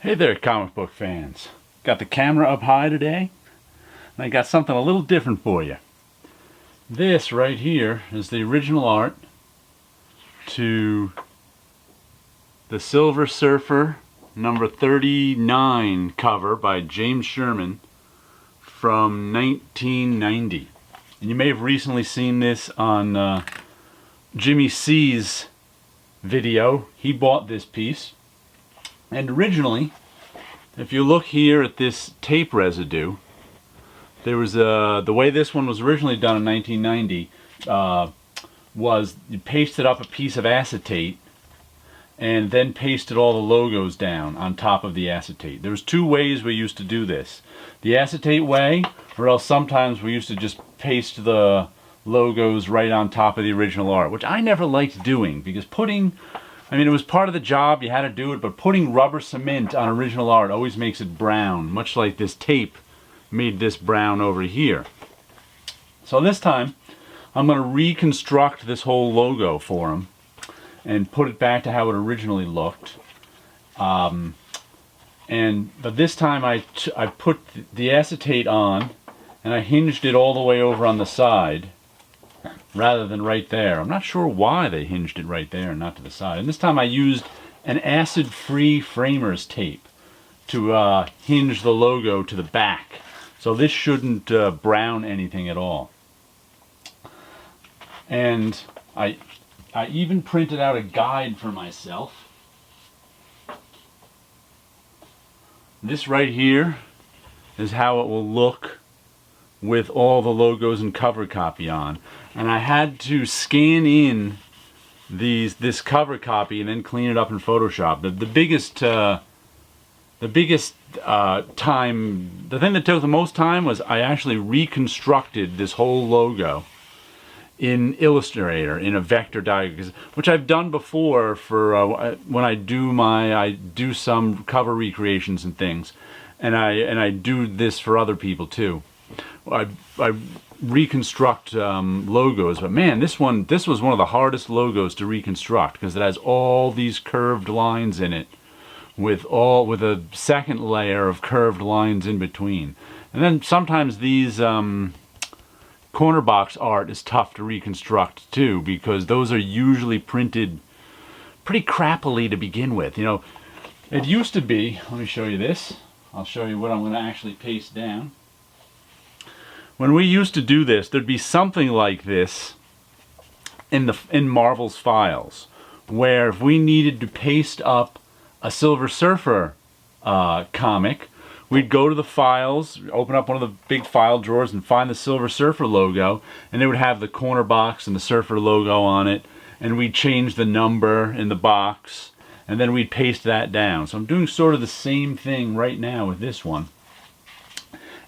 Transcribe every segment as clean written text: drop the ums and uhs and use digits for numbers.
Hey there, comic book fans. Got the camera up high today, and I got something a little different for you. This right here is the original art to the Silver Surfer number 39 cover by James Sherman from 1990. And you may have recently seen this on Jimmy C's video. He bought this piece. And originally, if you look here at this tape residue, there was the way this one was originally done in 1990 was you pasted up a piece of acetate and then pasted all the logos down on top of the acetate. There was two ways we used to do this. The acetate way, or else sometimes we used to just paste the logos right on top of the original art, which I never liked doing because it was part of the job, you had to do it, but putting rubber cement on original art always makes it brown, much like this tape made this brown over here. So this time, I'm going to reconstruct this whole logo for him and put it back to how it originally looked. But this time I put the acetate on and I hinged it all the way over on the side rather than right there. I'm not sure why they hinged it right there and not to the side. And this time I used an acid-free framers tape to hinge the logo to the back. So this shouldn't brown anything at all. And I even printed out a guide for myself. This right here is how it will look with all the logos and cover copy on. And I had to scan in this cover copy and then clean it up in Photoshop. The thing that took the most time was I actually reconstructed this whole logo in Illustrator in a vector diagram, which I've done before for when I do some cover recreations and things, and I do this for other people too. I reconstruct logos, but man, this was one of the hardest logos to reconstruct because it has all these curved lines in it with a second layer of curved lines in between. And then sometimes these corner box art is tough to reconstruct too because those are usually printed pretty crappily to begin with. You know, it used to be, let me show you this. I'll show you what I'm going to actually paste down. When we used to do this, there'd be something like this in Marvel's files, where if we needed to paste up a Silver Surfer comic, we'd go to the files, open up one of the big file drawers and find the Silver Surfer logo, and it would have the corner box and the Surfer logo on it, and we'd change the number in the box, and then we'd paste that down. So I'm doing sort of the same thing right now with this one,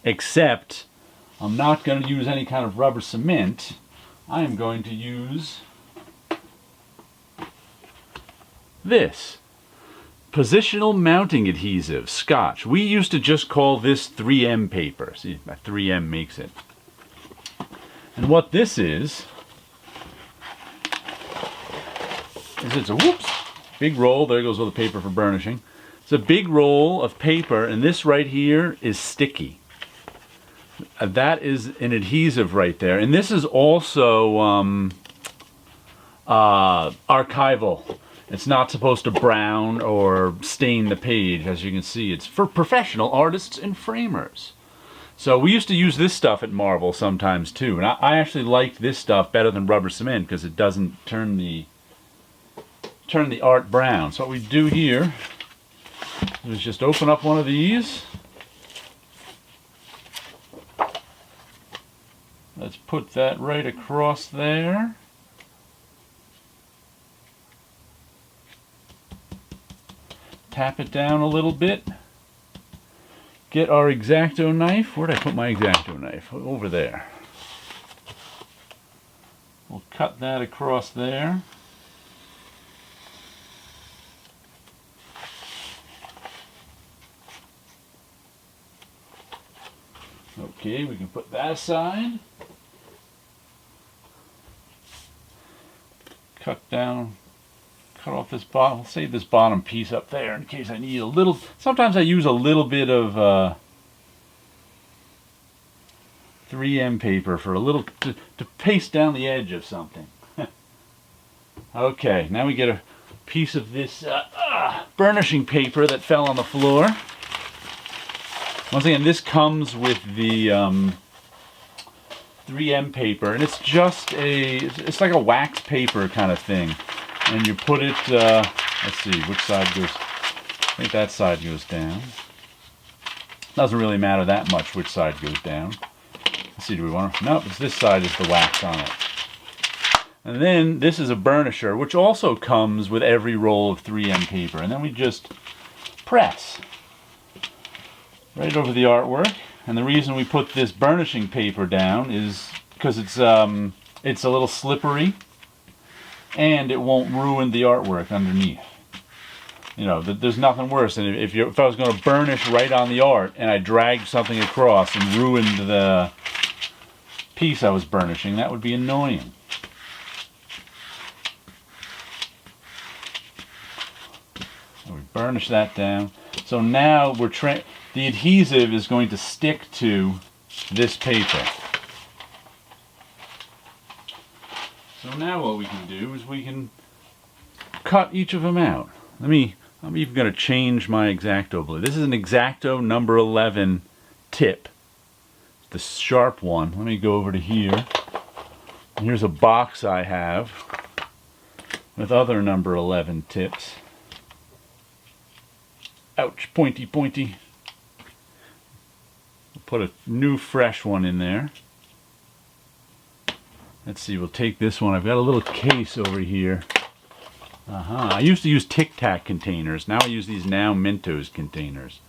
except I'm not going to use any kind of rubber cement. I am going to use this positional mounting adhesive, Scotch. We used to just call this 3M paper. See, 3M makes it. And what this is it's a big roll. There goes all the paper for burnishing. It's a big roll of paper, and this right here is sticky. That is an adhesive right there, and this is also archival. It's not supposed to brown or stain the page. As you can see, it's for professional artists and framers. So we used to use this stuff at Marvel sometimes too, and I actually liked this stuff better than rubber cement because it doesn't turn the art brown. So what we do here is just open up one of these. Let's put that right across there. Tap it down a little bit. Get our X-Acto knife. Where'd I put my X-Acto knife? Over there. We'll cut that across there. Okay, we can put that aside. cut off this bottom. I'll save this bottom piece up there in case I need a little. Sometimes I use a little bit of 3M paper for a little to paste down the edge of something. Okay, now we get a piece of this burnishing paper that fell on the floor. Once again, this comes with the 3M paper, and it's just it's like a wax paper kind of thing. And you put it, let's see, which side goes, I think that side goes down. Doesn't really matter that much which side goes down. Let's see, do we want to, nope, it's this side is the wax on it. And then this is a burnisher, which also comes with every roll of 3M paper. And then we just press right over the artwork. And the reason we put this burnishing paper down is because it's a little slippery and it won't ruin the artwork underneath. You know, there's nothing worse than if I was going to burnish right on the art and I dragged something across and ruined the piece I was burnishing. That would be annoying. So we burnish that down. So now the adhesive is going to stick to this paper. So now what we can do is we can cut each of them out. I'm even going to change my X-Acto blade. This is an X-Acto number 11 tip. The sharp one. Let me go over to here. Here's a box I have with other number 11 tips. Ouch, pointy, pointy. We'll put a new fresh one in there. Let's see, we'll take this one. I've got a little case over here. I used to use Tic Tac containers. Now I use these Now Mentos containers.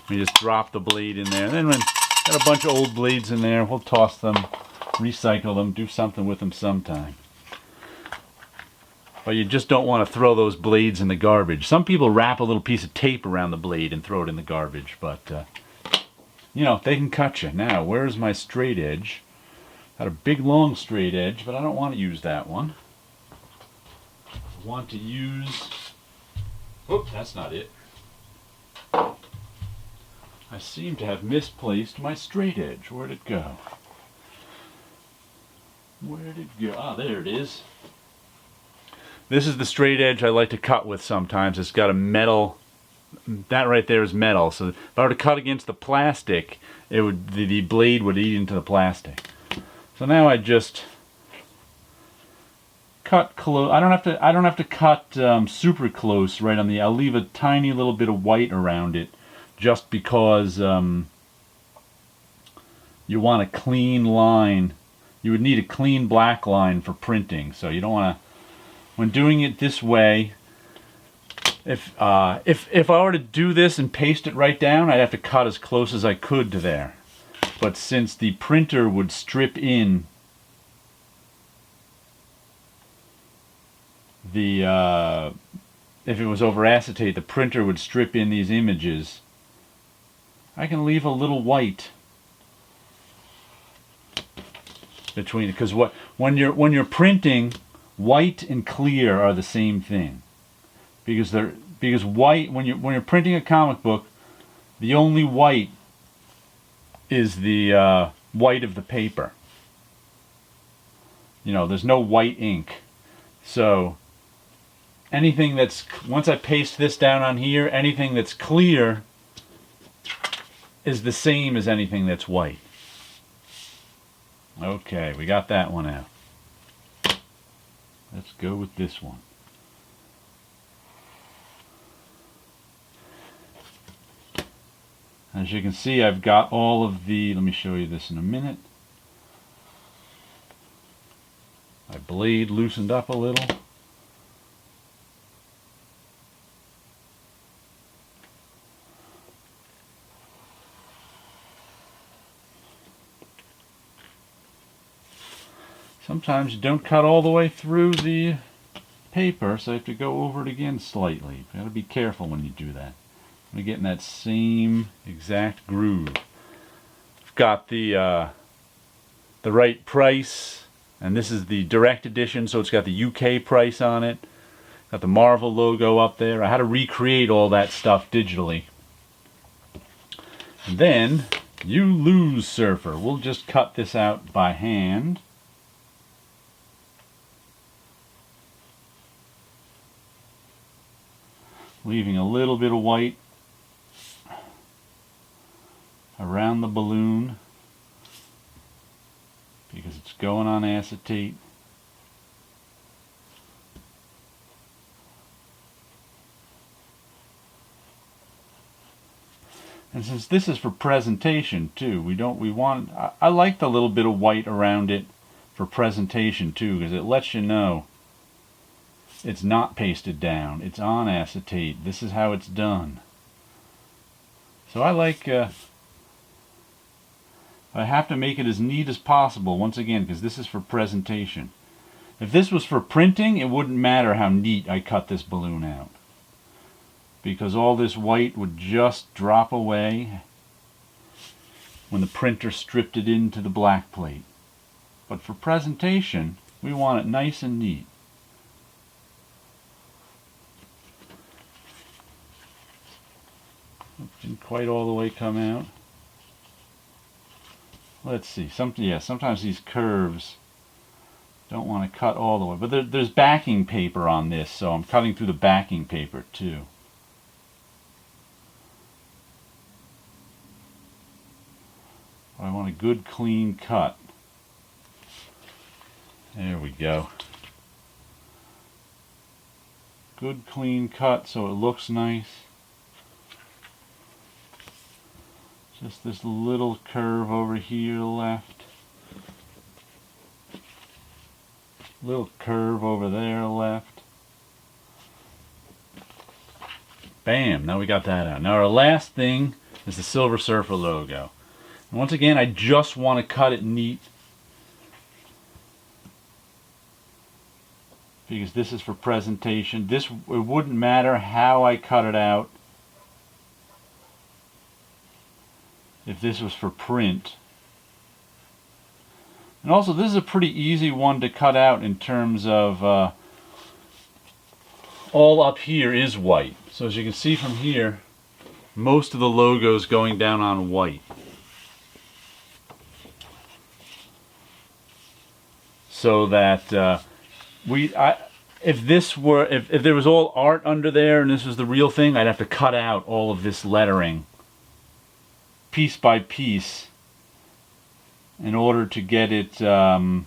We just drop the blade in there. And then when got a bunch of old blades in there, we'll toss them, recycle them, do something with them sometime. But you just don't want to throw those blades in the garbage. Some people wrap a little piece of tape around the blade and throw it in the garbage, but you know, they can cut you. Now, where's my straight edge? Got a big long straight edge, but I don't want to use that one. I want to use, oops, that's not it. I seem to have misplaced my straight edge. Where'd it go? Where'd it go? Ah, there it is. This is the straight edge I like to cut with sometimes. It's got a metal, that right there is metal. So if I were to cut against the plastic, it would the blade would eat into the plastic. So now I just cut close. I don't have to cut super close right on the. I'll leave a tiny little bit of white around it, just because you want a clean line. You would need a clean black line for printing, so you don't want to. When doing it this way, if I were to do this and paste it right down, I'd have to cut as close as I could to there. But since the printer would strip in the if it was over acetate, the printer would strip in these images. I can leave a little white between it, because when you're printing, white and clear are the same thing, because white, when you're printing a comic book, the only white is the white of the paper. You know, there's no white ink. So anything that's, once I paste this down on here, anything that's clear is the same as anything that's white. Okay, we got that one out. Let's go with this one. As you can see, I've got all of the, let me show you this in a minute. My blade loosened up a little. Sometimes you don't cut all the way through the paper, so you have to go over it again slightly. You got to be careful when you do that. I'm getting that same exact groove. I've got the right price, and this is the direct edition, so it's got the UK price on it. Got the Marvel logo up there. I had to recreate all that stuff digitally. And then, you lose, Surfer. We'll just cut this out by hand. Leaving a little bit of white around the balloon because it's going on acetate. And since this is for presentation too, I like the little bit of white around it for presentation too, because it lets you know it's not pasted down, it's on acetate. This is how it's done. So I like, I have to make it as neat as possible, once again, because this is for presentation. If this was for printing, it wouldn't matter how neat I cut this balloon out, because all this white would just drop away when the printer stripped it into the black plate. But for presentation, we want it nice and neat. Didn't quite all the way come out. Let's see. Sometimes these curves don't want to cut all the way. But there's backing paper on this, so I'm cutting through the backing paper too. I want a good clean cut. There we go. Good clean cut so it looks nice. Just this little curve over here left. Little curve over there left. Bam! Now we got that out. Now our last thing is the Silver Surfer logo. And once again, I just want to cut it neat, because this is for presentation. It wouldn't matter how I cut it out if this was for print. And also, this is a pretty easy one to cut out in terms of all up here is white. So as you can see from here, most of the logo is going down on white. So that if there was all art under there and this was the real thing, I'd have to cut out all of this lettering piece by piece in order to get it to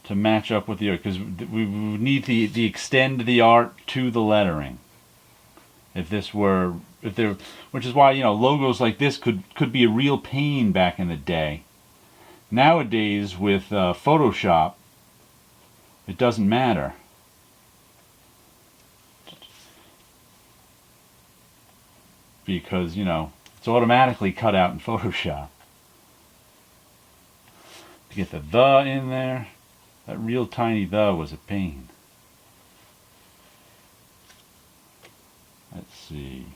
match up with the art, because we would need to extend the art to the lettering. Which is why, you know, logos like this could be a real pain back in the day. Nowadays with Photoshop, it doesn't matter. Because, you know, it's automatically cut out in Photoshop. To get the in there, that real tiny the was a pain. Let's see.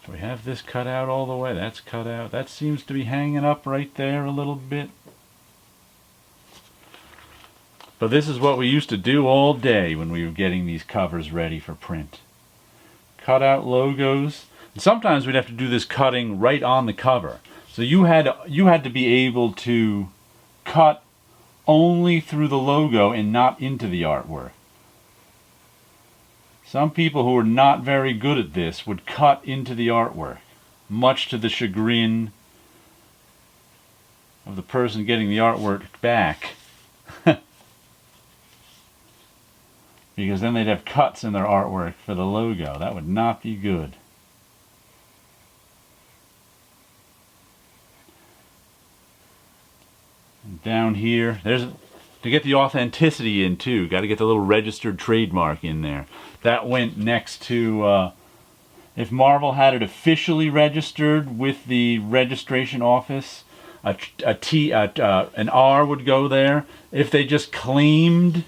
We have this cut out all the way. That's cut out. That seems to be hanging up right there a little bit. But this is what we used to do all day when we were getting these covers ready for print. Cut out logos. And sometimes we'd have to do this cutting right on the cover. So you had to be able to cut only through the logo and not into the artwork. Some people who were not very good at this would cut into the artwork, much to the chagrin of the person getting the artwork back. Because then they'd have cuts in their artwork for the logo. That would not be good. And down here, to get the authenticity in too, got to get the little registered trademark in there. That went next to, if Marvel had it officially registered with the registration office, an R would go there. If they just claimed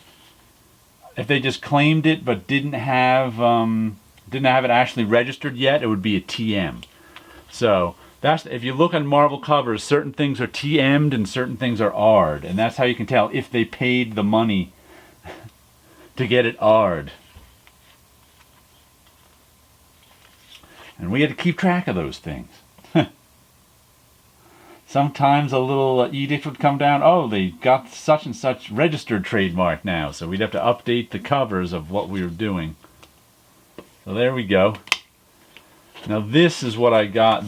it but didn't have it actually registered yet, it would be a TM. So That's, if you look on Marvel covers, certain things are TM'd and certain things are R'd, and that's how you can tell if they paid the money to get it R'd. And we had to keep track of those things. Sometimes a little edict would come down, oh, they got such and such registered trademark now, so we'd have to update the covers of what we were doing. So there we go. Now this is what I got.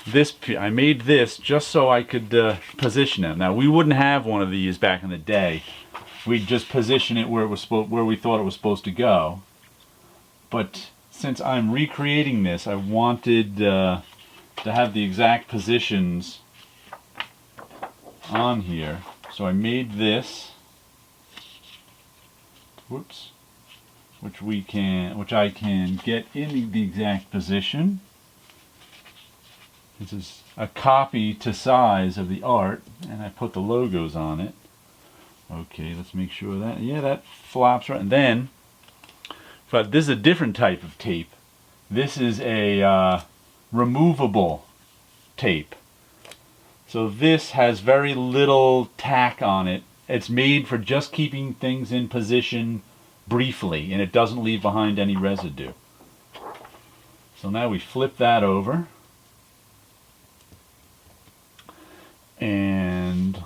I made this just so I could position it. Now we wouldn't have one of these back in the day. We'd just position it where it was where we thought it was supposed to go. But since I'm recreating this, I wanted to have the exact positions on here. So I made this. Whoops. Which I can get in the exact position. This is a copy to size of the art, and I put the logos on it. Okay, let's make sure that, yeah, that flops right. And then, but this is a different type of tape. This is a removable tape. So this has very little tack on it. It's made for just keeping things in position briefly, and it doesn't leave behind any residue. So now we flip that over. And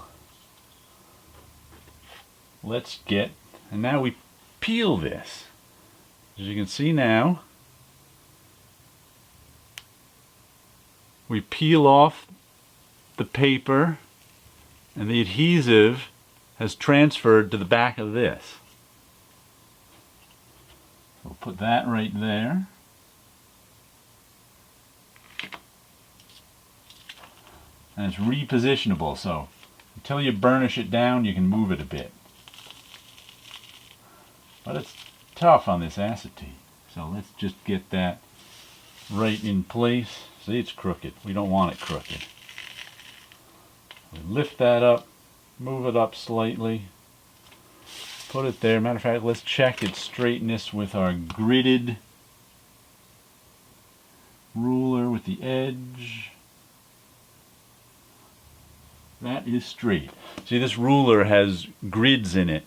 let's get, and now we peel this. As you can see now, we peel off the paper and the adhesive has transferred to the back of this. We'll put that right there. And it's repositionable, so until you burnish it down, you can move it a bit. But it's tough on this acetate. So let's just get that right in place. See, it's crooked. We don't want it crooked. We lift that up, move it up slightly, put it there. Matter of fact, let's check its straightness with our gridded ruler with the edge. That is straight. See, this ruler has grids in it.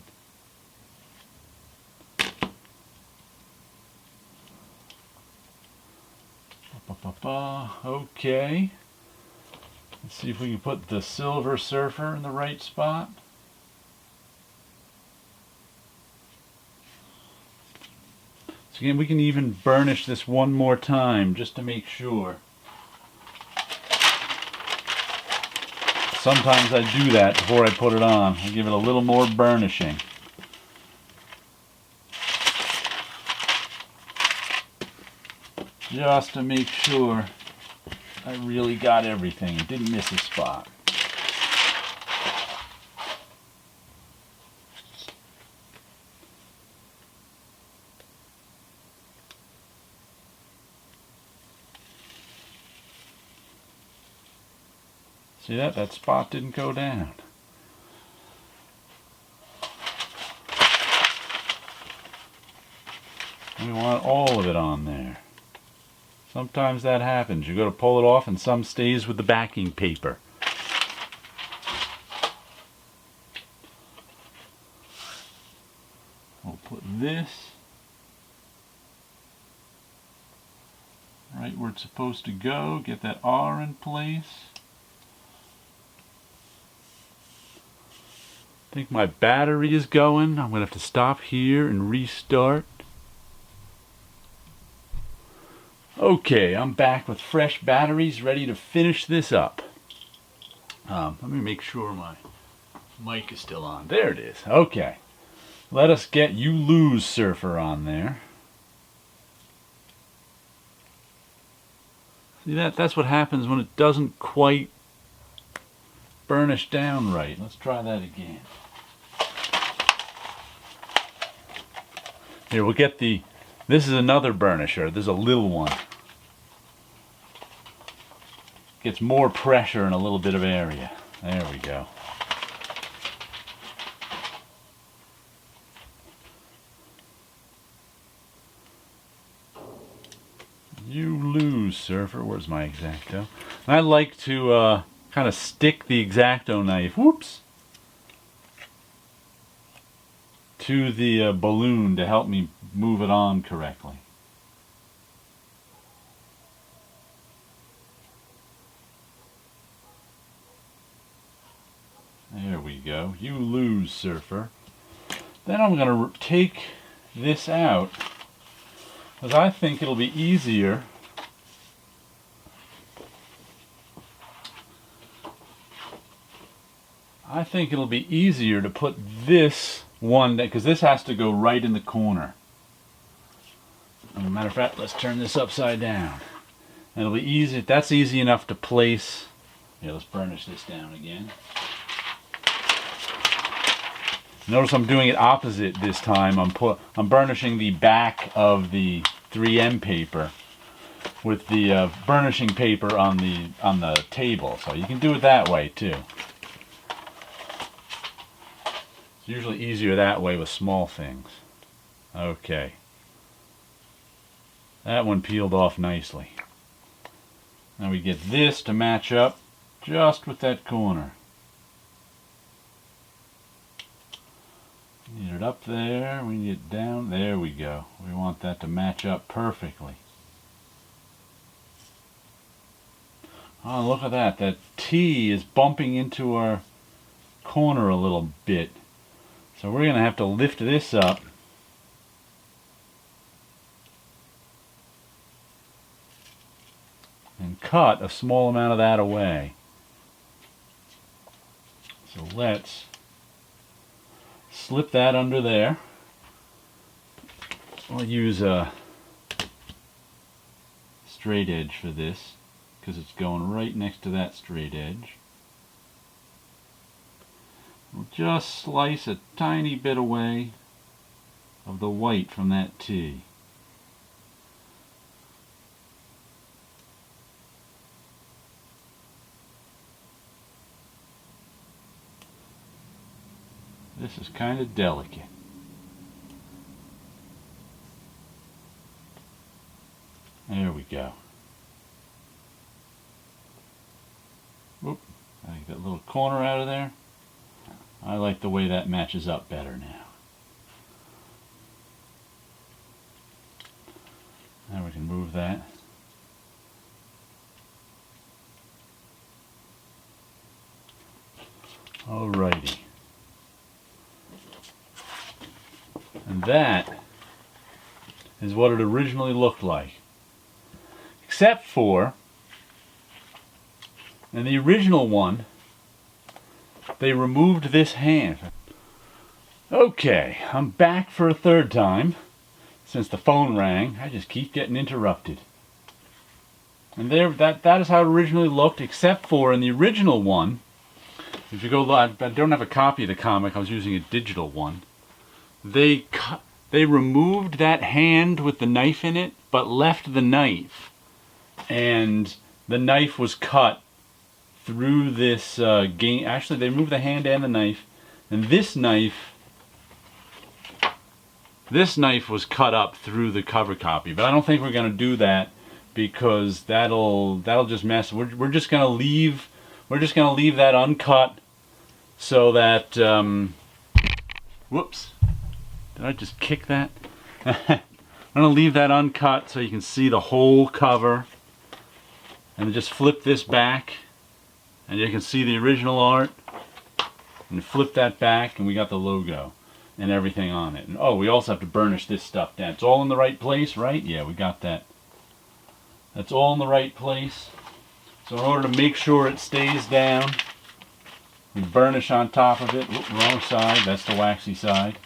Okay. Let's see if we can put the Silver Surfer in the right spot. So again, we can even burnish this one more time just to make sure. Sometimes I do that before I put it on. I give it a little more burnishing. Just to make sure I really got everything and didn't miss a spot. See that? That spot didn't go down. We want all of it on there. Sometimes that happens. You go to pull it off and some stays with the backing paper. We'll put this right where it's supposed to go. Get that R in place. I think my battery is going. I'm going to have to stop here and restart. Okay, I'm back with fresh batteries ready to finish this up. Let me make sure my mic is still on. There it is. Okay. Let us get You Lose Surfer on there. See that? That's what happens when it doesn't quite burnish down right. Let's try that again. Here, we'll get the, this is another burnisher. There's a little one. Gets more pressure in a little bit of area. There we go. You lose, Surfer. Where's my X-Acto? And I like to kind of stick the X-Acto knife, whoops, to the balloon to help me move it on correctly. There we go. You lose, Surfer. Then I'm going to take this out, because I think it'll be easier to put this one, because this has to go right in the corner. As a matter of fact, let's turn this upside down. And it'll be easy. That's easy enough to place. Yeah, let's burnish this down again. Notice I'm doing it opposite this time. I'm burnishing the back of the 3M paper with the burnishing paper on the table. So you can do it that way too. It's usually easier that way with small things. Okay. That one peeled off nicely. Now we get this to match up just with that corner. Need it up there, we need it down, there we go. We want that to match up perfectly. Oh, look at that. That T is bumping into our corner a little bit. So we're going to have to lift this up. And cut a small amount of that away. So let's slip that under there. I'll use a straight edge for this because it's going right next to that straight edge. We'll just slice a tiny bit away of the white from that T. This is kind of delicate. There we go. Oop, I get that little corner out of there. I like the way that matches up better now. Now we can move that. Alrighty. And that is what it originally looked like. Except for, in the original one, they removed this hand. Okay, I'm back for a third time. Since the phone rang, I just keep getting interrupted. And there, that is how it originally looked, except for in the original one, if you go, I don't have a copy of the comic, I was using a digital one. They removed that hand with the knife in it, but left the knife. And the knife was cut through this game. Actually, they removed the hand and the knife. And this knife was cut up through the cover copy. But I don't think we're going to do that because that'll just mess. We're just going to leave that uncut so that whoops. Did I just kick that? I'm going to leave that uncut so you can see the whole cover. And then just flip this back. And you can see the original art. And flip that back and we got the logo and everything on it. And oh, we also have to burnish this stuff down. It's all in the right place, right? Yeah, we got that. That's all in the right place. So in order to make sure it stays down, we burnish on top of it. Oop, wrong side. That's the waxy side.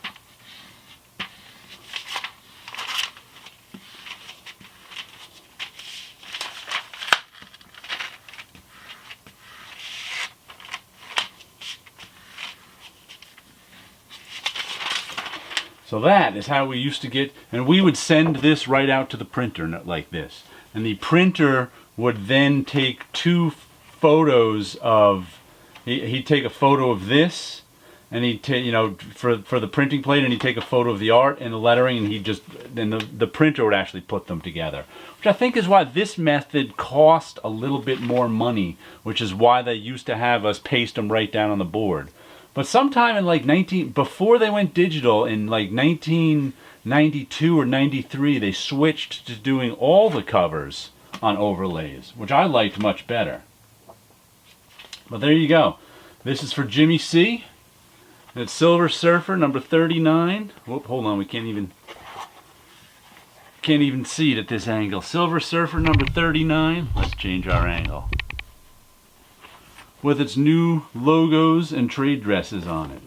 So that is how we used to get, and we would send this right out to the printer like this. And the printer would then take two photos of, he'd take a photo of this and he'd take, you know, for the printing plate, and he'd take a photo of the art and the lettering, and then the printer would actually put them together. Which I think is why this method cost a little bit more money, which is why they used to have us paste them right down on the board. But sometime in like before they went digital, in like 1992 or 93, they switched to doing all the covers on overlays, which I liked much better. But there you go. This is for Jimmy C. It's Silver Surfer number 39. Whoop, hold on, we can't even see it at this angle. Silver Surfer number 39. Let's change our angle. With its new logos and trade dresses on it.